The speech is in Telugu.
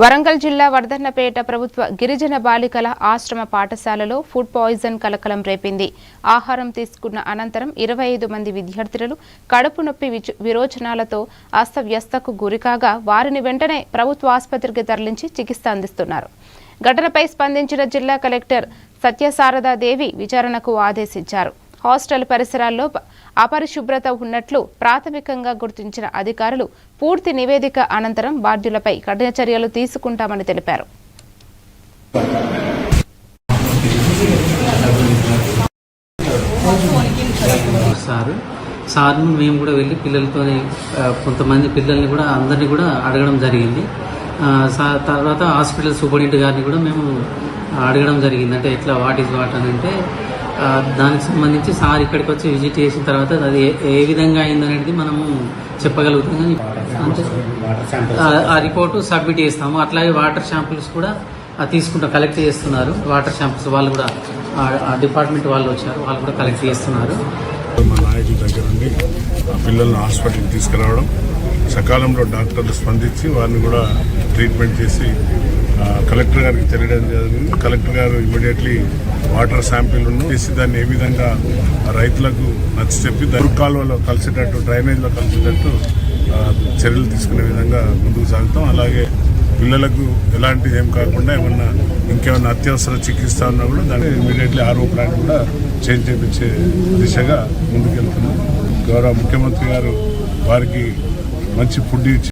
వరంగల్ జిల్లా వర్ధన్నపేట ప్రభుత్వ గిరిజన బాలికల ఆశ్రమ పాఠశాలలో ఫుడ్ పాయిజన్ కలకలం రేపింది. ఆహారం తీసుకున్న అనంతరం 25 మంది విద్యార్థులు కడుపు నొప్పి విరోచనాలతో అస్తవ్యస్తకు గురికాగా వారిని వెంటనే ప్రభుత్వ ఆసుపత్రికి తరలించి చికిత్స అందిస్తున్నారు. ఘటనపై స్పందించిన జిల్లా కలెక్టర్ సత్యసారదాదేవి విచారణకు ఆదేశించారు. హాస్టల్ పరిసరాల్లో అపరిశుభ్రత ఉన్నట్లు ప్రాథమికంగా గుర్తించిన అధికారులు పూర్తి నివేదిక అనంతరం బాధ్యులపై కఠిన చర్యలు తీసుకుంటామని తెలిపారు. సార్ను మేము కూడా వెళ్ళి పిల్లలతో కొంతమంది పిల్లల్ని కూడా అందరినీ కూడా అడగడం జరిగింది. తర్వాత హాస్పిటల్ సూపరింటెండెంట్ గారిని కూడా మేము అడగడం జరిగింది. అంటే ఎట్లా వాట్ ఈజ్ వాట్ అని అంటే దానికి సంబంధించి సార్ ఇక్కడికి వచ్చి విజిట్ చేసిన తర్వాత అది ఏ విధంగా అయిందనేది మనము చెప్పగలుగుతాం. అంటే ఆ రిపోర్టు సబ్మిట్ చేస్తాము. అట్లాగే వాటర్ శాంపిల్స్ కూడా తీసుకుంటాం, కలెక్ట్ చేస్తున్నారు. వాటర్ శాంపిల్స్ వాళ్ళు కూడా డిపార్ట్మెంట్ వాళ్ళు వచ్చారు, వాళ్ళు కూడా కలెక్ట్ చేస్తున్నారు. మా నాయకుల దగ్గర నుండి పిల్లల్ని హాస్పిటల్కి తీసుకురావడం, సకాలంలో డాక్టర్లు స్పందించి వారిని కూడా ట్రీట్మెంట్ చేసి కలెక్టర్ గారికి తెలియడం జరిగింది. కలెక్టర్ గారు ఇమీడియట్లీ వాటర్ శాంపిల్ను చేసి దాన్ని ఏ విధంగా రైతులకు నచ్చ చెప్పి కాలువలో కలిసేటట్టు, డ్రైనేజ్లో కలిసేటట్టు చర్యలు తీసుకునే విధంగా ముందుకు సాగుతాం. అలాగే పిల్లలకు ఎలాంటి ఏం కాకుండా ఇంకేమైనా అత్యవసర చికిత్స ఉన్నా కూడా దాన్ని ఇమీడియట్లీ ఆర్ఓ ప్లాంట్ కూడా చేంజ్ చేయించే దిశగా ముందుకెళ్తున్నాం. గౌరవ ముఖ్యమంత్రి గారు వారికి మంచి ఫుడ్ ఇచ్చి